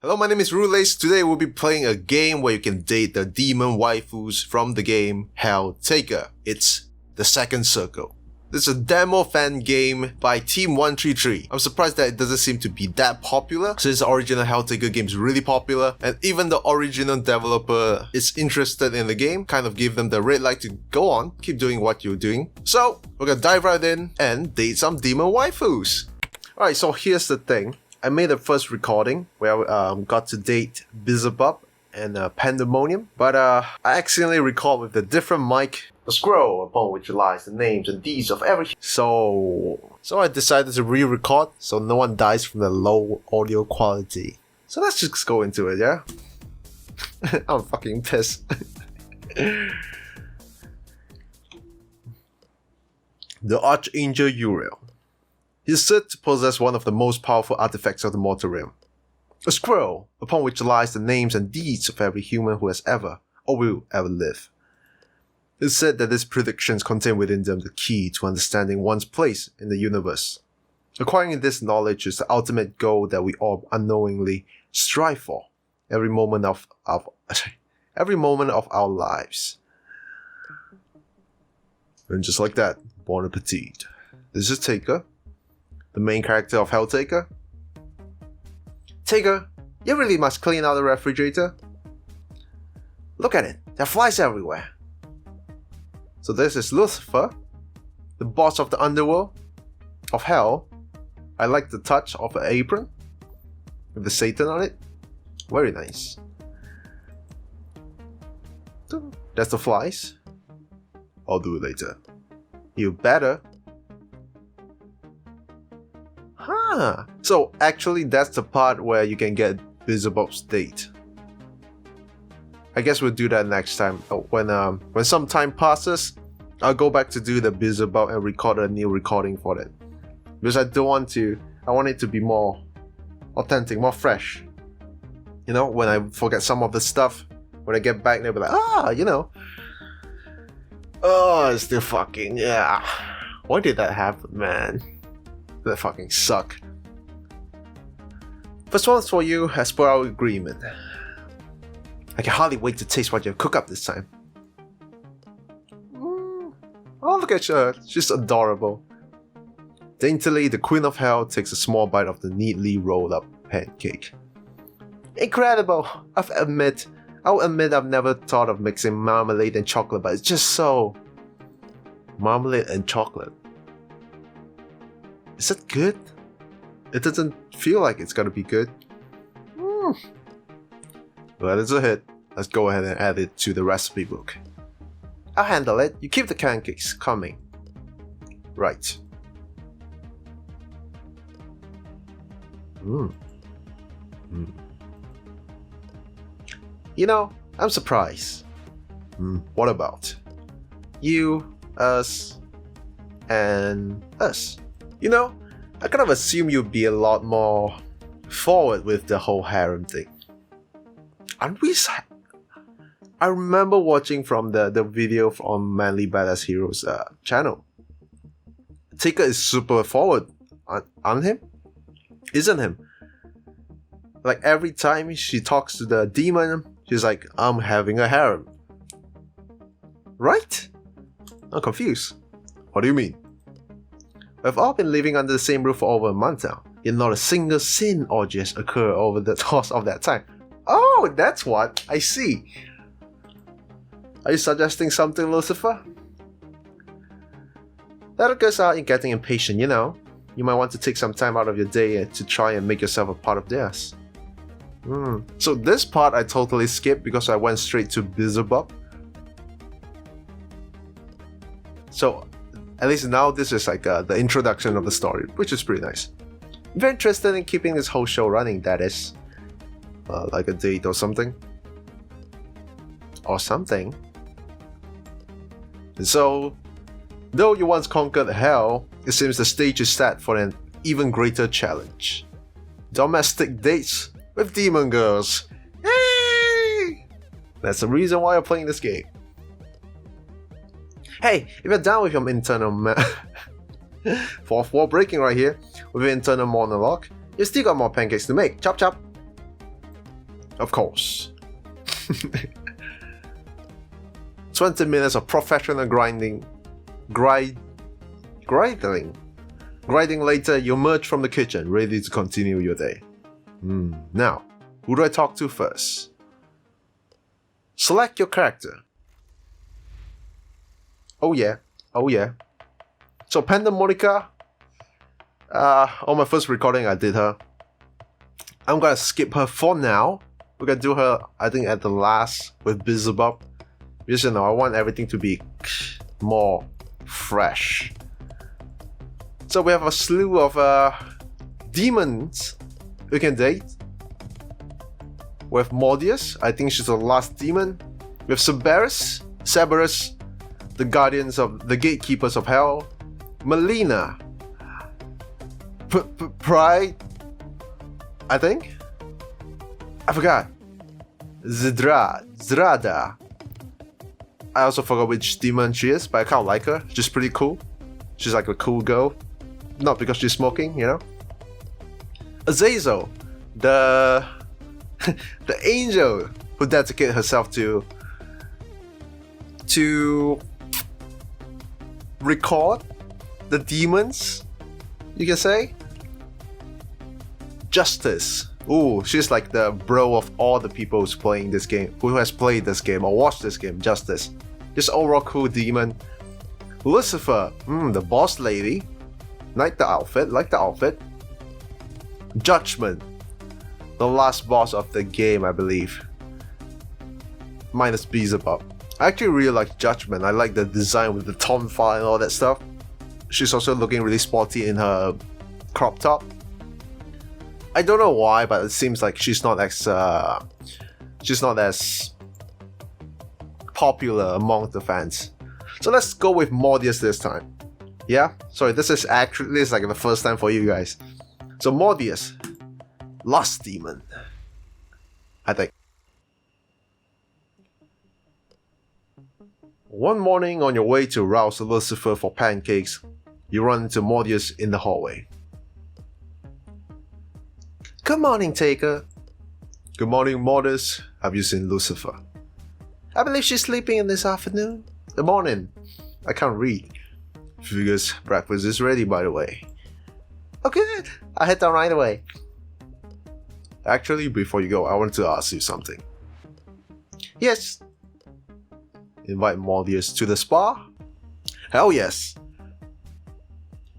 Hello, my name is Rules. Today we'll be playing a game where you can date the demon waifus from the game HellTaker. It's the Second Circle. This is a demo fan game by Team 133. I'm surprised that it doesn't seem to be that popular since the original HellTaker game is really popular, and even the original developer is interested in the game, kind of give them the red light to go on, keep doing what you're doing. So we're gonna dive right in and date some demon waifus. Alright, so here's the thing. I made a first recording where I got to date Beelzebub and Pandemonium, but I accidentally recorded with a different mic, a scroll upon which lies the names and deeds of every. So I decided to re-record so no one dies from the low audio quality. So let's just go into it, yeah? I'm fucking pissed. The Archangel Uriel. He is said to possess one of the most powerful artifacts of the mortal realm. A scroll upon which lies the names and deeds of every human who has ever or will ever live. It is said that these predictions contain within them the key to understanding one's place in the universe. Acquiring this knowledge is the ultimate goal that we all unknowingly strive for every moment of our lives. And just like that, Bon Appetit. This is Taker, the main character of HellTaker. Taker, you really must clean out the refrigerator. Look at it, there are flies everywhere. So this is Lucifer, the boss of the underworld, of hell. I like the touch of an apron with the Satan on it. Very nice. That's the flies. I'll do it later. You better. Huh. So actually that's the part where you can get Beelzebub's date. I guess we'll do that next time. When some time passes, I'll go back to do the Beelzebub and record a new recording for that. Because I want it to be more authentic, more fresh. You know, when I forget some of the stuff, when I get back, they'll be like, you know. Oh, it's still fucking, yeah. Why did that happen, man? That fucking suck. First one's for you as per our agreement. I can hardly wait to taste what you cook up this time. Oh, look at her. She's adorable. Daintily, the Queen of Hell takes a small bite of the neatly rolled up pancake. Incredible! I'll admit I've never thought of mixing marmalade and chocolate, but it's just so... Marmalade and chocolate. Is it good? It doesn't feel like it's gonna be good. Well, it's a hit. Let's go ahead and add it to the recipe book. I'll handle it. You keep the pancakes coming. Right. You know, I'm surprised. What about you, us, and us? You know, I kind of assume you'd be a lot more forward with the whole harem thing. I remember watching from the video from Manly Badass Heroes channel. Taker is super forward on him, isn't him? Like every time she talks to the demon, she's like, I'm having a harem. Right? I'm confused. What do you mean? We've all been living under the same roof for over a month now, yet not a single sin orgies occur over the course of that time. Oh, that's what. I see. Are you suggesting something, Lucifer? That'll go out in getting impatient, you know. You might want to take some time out of your day to try and make yourself a part of theirs. So this part I totally skipped because I went straight to Beelzebub. So at least now this is like the introduction of the story, which is pretty nice. Very interested in keeping this whole show running, that is. Like a date or something. And so, though you once conquered hell, it seems the stage is set for an even greater challenge. Domestic dates with demon girls. Yay! That's the reason why you're playing this game. Hey, if you're down with your internal fourth wall breaking right here, with your internal monologue, you still got more pancakes to make. Chop chop. Of course. 20 minutes of professional grinding later, you emerge from the kitchen, ready to continue your day. Now, who do I talk to first? Select your character. Oh yeah. So Panda Monica, on my first recording I did her. I'm gonna skip her for now. We're gonna do her, I think, at the last with Bizzlebob. Because I want everything to be more fresh. So we have a slew of demons we can date. We have Mordius, I think she's the last demon. We have Cerberus, the guardians of the gatekeepers of hell. Melina, Pride, I think? I forgot. Zrada. I also forgot which demon she is, but I kind of like her. She's pretty cool. She's like a cool girl. Not because she's smoking, you know? Azazel, the angel who dedicated herself to record the demons, you can say. Justice. Ooh, she's like the bro of all the people who has played this game or watched this game. Justice. Just overall cool demon. Lucifer, the boss lady. Like the outfit. Judgment, the last boss of the game, I believe. Minus Beelzebub. I actually really like Judgment. I like the design with the tonfa and all that stuff. She's also looking really sporty in her crop top. I don't know why, but it seems like she's not as popular among the fans. So let's go with Mordius this time. Yeah? Sorry, this is like the first time for you guys. So Mordius, last demon, I think. One morning on your way to rouse Lucifer for pancakes, you run into Mordius in the hallway. Good morning, Taker. Good morning, Mordius. Have you seen Lucifer? I believe she's sleeping in this afternoon. Good morning. I can't read. Figures breakfast is ready, by the way. Okay, I'll head down right away. Actually, before you go, I want to ask you something. Yes. Invite Mordius to the spa? Hell yes.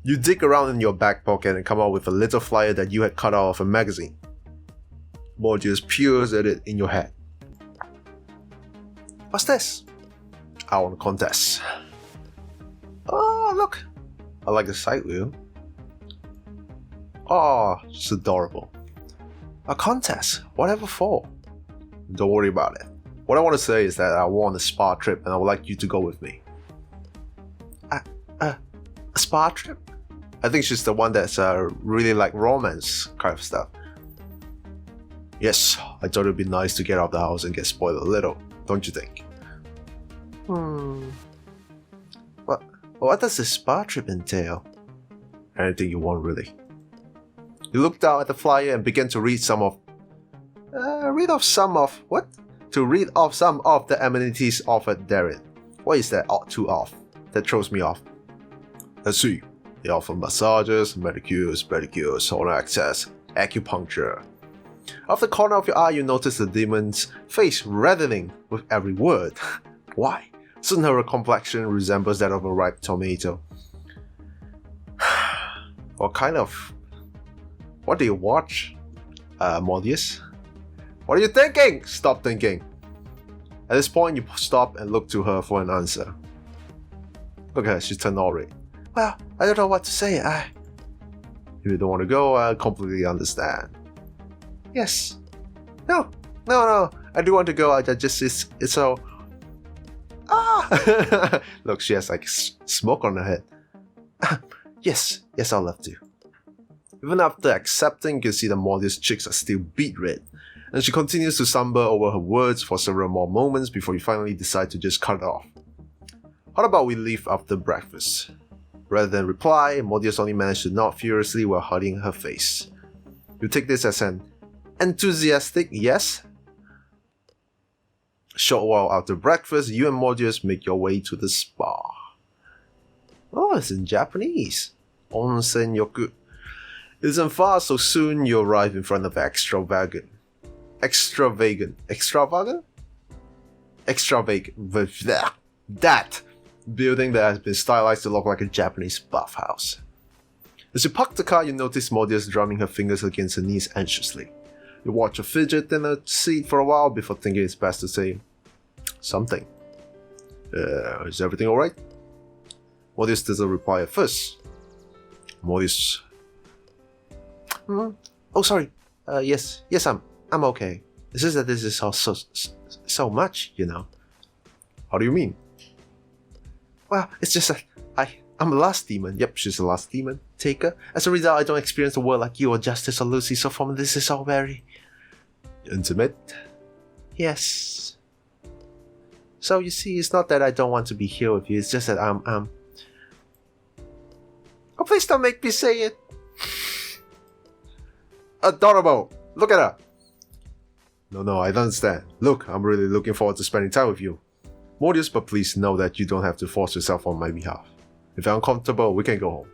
You dig around in your back pocket and come out with a little flyer that you had cut out of a magazine. Mordius peers at it in your head. What's this? I want a contest. Oh, look. I like the side wheel. Oh, it's adorable. A contest? Whatever for? Don't worry about it. What I want to say is that I want a spa trip and I would like you to go with me. A spa trip? I think she's the one that's really like romance kind of stuff. Yes, I thought it'd be nice to get out of the house and get spoiled a little, don't you think? What does a spa trip entail? Anything you want, really. You looked down at the flyer and began to read some of the amenities offered therein. What is that that throws me off? Let's see. They offer massages, manicures, pedicures, sauna access, acupuncture. Off the corner of your eye, you notice the demon's face reddening with every word. Why? Soon her complexion resembles that of a ripe tomato. What do you watch, Mordius? What are you thinking? Stop thinking. At this point, you stop and look to her for an answer. Look at her, she's turned all red. Well, I don't know what to say. If you don't want to go, I completely understand. Yes. No. I do want to go. It's so... Look, she has like smoke on her head. Yes, I'll love to. Even after accepting, you can see that Mordius' cheeks are still beet red, and she continues to stumble over her words for several more moments before you finally decide to just cut it off. How about we leave after breakfast? Rather than reply, Mordius only managed to nod furiously while hiding her face. You take this as an enthusiastic yes, Short while after breakfast, you and Mordius make your way to the spa. Oh, it's in Japanese. Onsen yoku. It isn't far, so soon you arrive in front of extravagant that building that has been stylized to look like a Japanese bathhouse. As you park the car, you notice Mordius drumming her fingers against her knees anxiously. You watch her fidget in her seat for a while before thinking it's best to say something. Is everything alright? Mordius doesn't reply at first. Mordius. Oh, sorry. Yes, I'm okay. It's just that this is all so much, you know. How do you mean? Well, it's just that I'm a last demon. Yep, she's the last demon. Taker. As a result, I don't experience the world like you or Justice or Lucy, so for me this is all very intimate. Yes. So you see, it's not that I don't want to be here with you, it's just that I'm Oh, please don't make me say it. Adorable. Look at her. No, I don't understand. Look, I'm really looking forward to spending time with you. Mordius, but please know that you don't have to force yourself on my behalf. If you're uncomfortable, we can go home.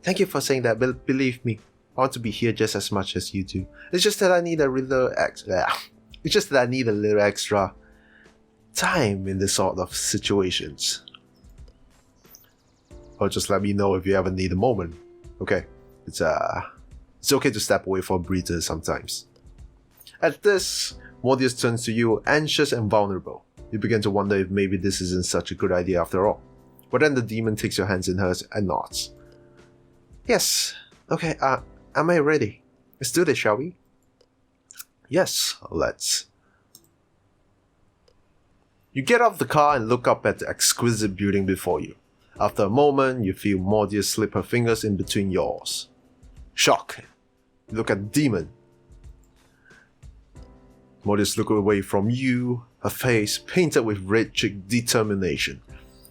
Thank you for saying that, but believe me, I want to be here just as much as you do. It's just that I need a little extra time in this sort of situations. Or just let me know if you ever need a moment. Okay, it's okay to step away for a breather sometimes. At this, Mordius turns to you, anxious and vulnerable. You begin to wonder if maybe this isn't such a good idea after all. But then the demon takes your hands in hers and nods. Yes, okay, am I ready? Let's do this, shall we? Yes, let's. You get out of the car and look up at the exquisite building before you. After a moment, you feel Mordius slip her fingers in between yours. Shock. You look at the demon. Mordius looks away from you, her face painted with rigid determination.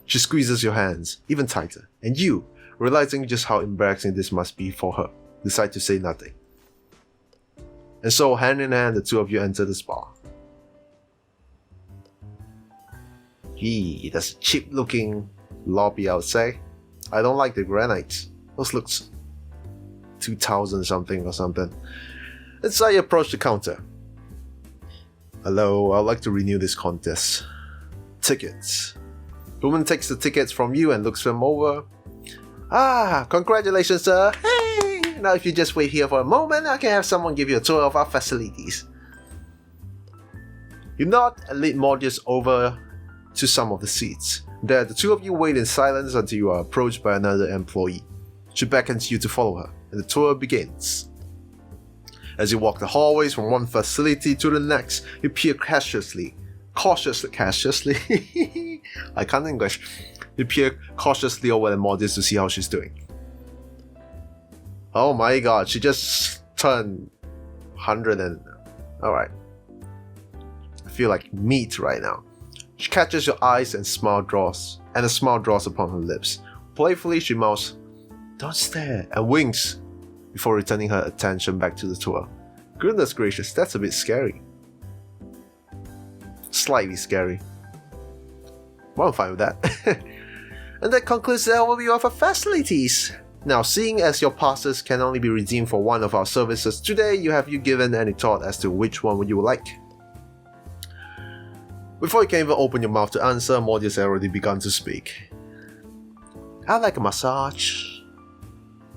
She squeezes your hands, even tighter, and you, realizing just how embarrassing this must be for her, decide to say nothing. And so, hand in hand, the two of you enter the spa. Gee, that's a cheap-looking lobby, I would say. I don't like the granites. Those looks 2000 something or something. Inside, you approach the counter. Hello, I'd like to renew this contest. Tickets. The woman takes the tickets from you and looks them over. Ah, congratulations, sir. Hey! Now if you just wait here for a moment, I can have someone give you a tour of our facilities. You nod and lead Mordius over to some of the seats. There, the two of you wait in silence until you are approached by another employee. She beckons you to follow her, and the tour begins. As you walk the hallways from one facility to the next, you peer cautiously. I can't English. You peer cautiously over at Mordius to see how she's doing. Oh my god, she just turned 100 and... Alright. I feel like meat right now. She catches your eyes and a smile draws upon her lips. Playfully, she mouths, "Don't stare," and winks before returning her attention back to the tour. Goodness gracious, that's a bit scary. Slightly scary. Well, I'm fine with that. And that concludes the overview of our facilities. Now, seeing as your passes can only be redeemed for one of our services today, have you given any thought as to which one you would like? Before you can even open your mouth to answer, Mordius has already begun to speak. I'd like a massage.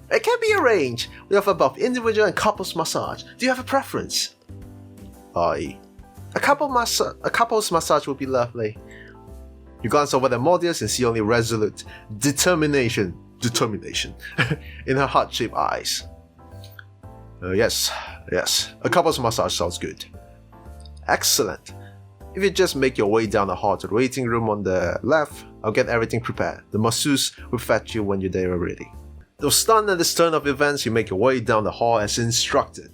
It can be arranged. We offer both individual and couples massage. Do you have a preference? A couples massage would be lovely. You glance over at Mordius and see only resolute determination in her heart-shaped eyes. Yes, a couples massage sounds good. Excellent. If you just make your way down the hall to the waiting room on the left, I'll get everything prepared. The masseuse will fetch you when you're there already. Though stunned at this turn of events, you make your way down the hall as instructed.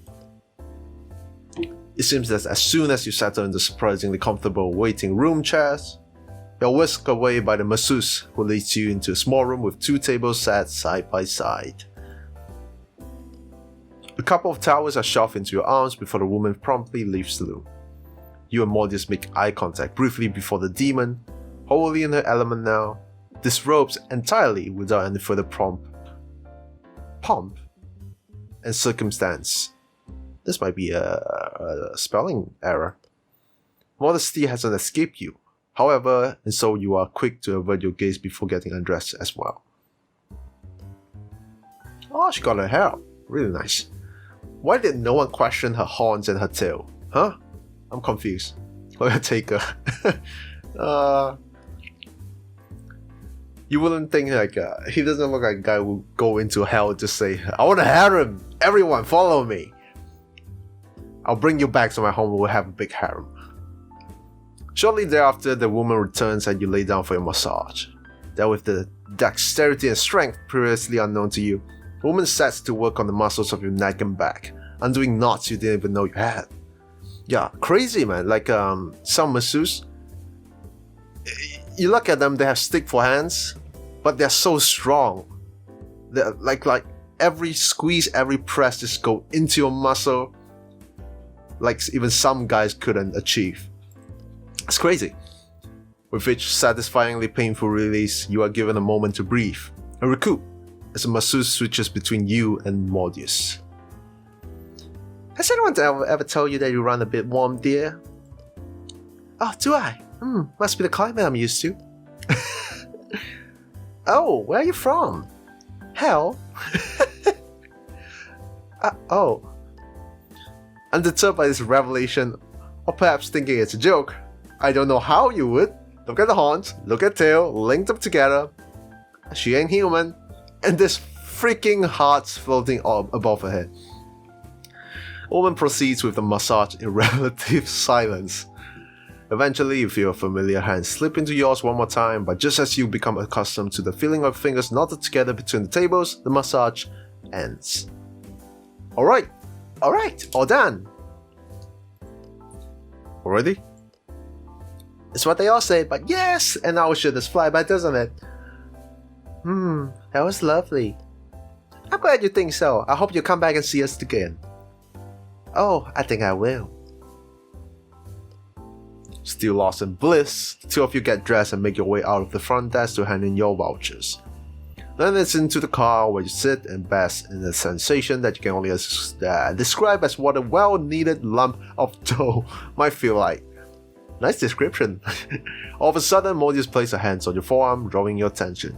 It seems that as soon as you settle into surprisingly comfortable waiting room chairs, you're whisked away by the masseuse, who leads you into a small room with two tables set side by side. A couple of towels are shoved into your arms before the woman promptly leaves the room. You and Mordius make eye contact briefly before the demon, wholly in her element now, disrobes entirely without any further pomp and circumstance. This might be a spelling error. Modesty hasn't escaped you, however, and so you are quick to avert your gaze before getting undressed as well. Oh, she got her hair up. Really nice. Why did no one question her horns and her tail? Huh? I'm confused. HellTaker. You wouldn't think like he doesn't look like a guy who would go into hell to say, I want a harem! Everyone follow me! I'll bring you back to my home and we'll have a big harem. Shortly thereafter, the woman returns and you lay down for your massage. Then with the dexterity and strength previously unknown to you, the woman sets to work on the muscles of your neck and back, undoing knots you didn't even know you had. Yeah, crazy man, like some masseuses. You look at them, they have stick for hands, but they're so strong. They're like every squeeze, every press just go into your muscle, like even some guys couldn't achieve. It's crazy. With each satisfyingly painful release, you are given a moment to breathe and recoup as a masseuse switches between you and Mordius. Has anyone ever told you that you run a bit warm, dear? Oh, do I? Must be the climate I'm used to. Oh, where are you from? Hell? Oh. Undeterred by this revelation, or perhaps thinking it's a joke, I don't know how you would. Look at the horns, look at tail, linked up together. She ain't human. And there's freaking hearts floating above her head. Woman proceeds with the massage in relative silence. Eventually, you feel a familiar hand slip into yours one more time, but just as you become accustomed to the feeling of fingers knotted together between the tables, the massage ends. Alright, all done. Already? It's what they all say, but yes, an hour should just fly by, doesn't it? That was lovely. I'm glad you think so. I hope you come back and see us again. Oh, I think I will. Still lost in bliss, the two of you get dressed and make your way out of the front desk to hand in your vouchers. Then it's into the car where you sit and bask in the sensation that you can only describe as what a well-needed lump of dough might feel like. Nice description. All of a sudden, Mordius places her hands on your forearm, drawing your attention.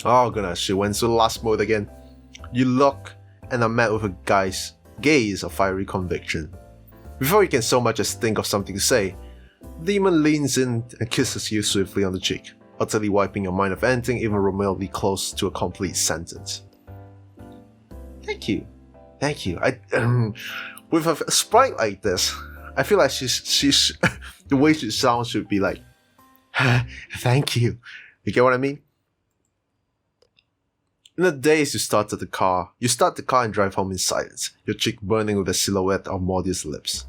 Oh goodness, she went to last mode again. You look and are met with a gaze of fiery conviction. Before you can so much as think of something to say, the demon leans in and kisses you swiftly on the cheek, utterly wiping your mind of anything even remotely close to a complete sentence. Thank you. With a sprite like this, I feel like she's the way she sounds should be like, thank you. You get what I mean? In the days you start the car and drive home in silence, your cheek burning with the silhouette of Mordius' lips.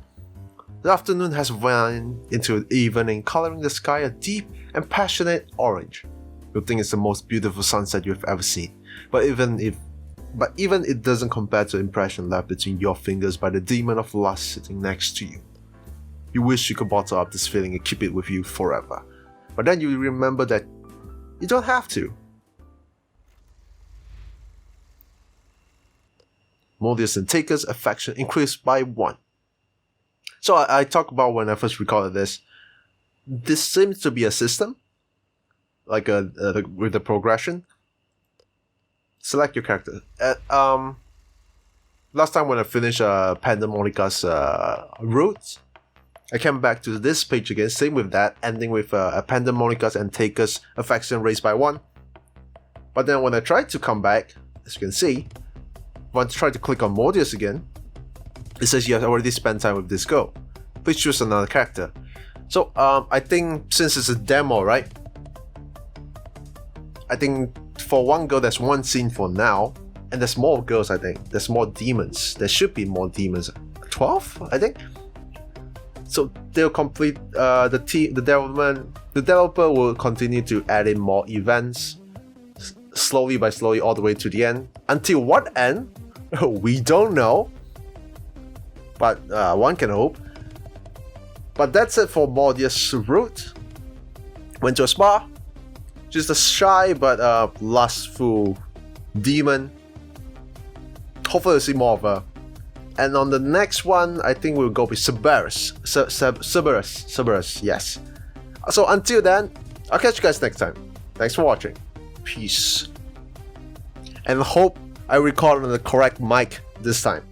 The afternoon has run into evening, coloring the sky a deep and passionate orange. You'll think it's the most beautiful sunset you've ever seen, but even it doesn't compare to the impression left between your fingers by the demon of lust sitting next to you. You wish you could bottle up this feeling and keep it with you forever, but then you remember that you don't have to. Mordius and HellTaker's affection increased by 1. So I talked about when I first recorded this. This seems to be a system, like with the progression. Select your character. Last time when I finished Pandemonica's route, I came back to this page again. Same with that, ending with Pandemonica's and HellTaker's affection raised by 1. But then when I tried to come back, as you can see, when I try to click on Mordius again, it says you have already spent time with this girl. Please choose another character. So I think since it's a demo, right? I think for one girl there's one scene for now, and there's more girls. I think there's more demons. There should be more demons. 12, I think. So they'll complete the developer will continue to add in more events, slowly by slowly all the way to the end. Until what end? We don't know. But one can hope. But that's it for Mordius Root. Went to a spa. Just a shy but lustful demon. Hopefully we'll see more of her. And on the next one, I think we'll go with Cerberus. Cerberus, yes. So until then, I'll catch you guys next time. Thanks for watching. Peace. And hope I record on the correct mic this time.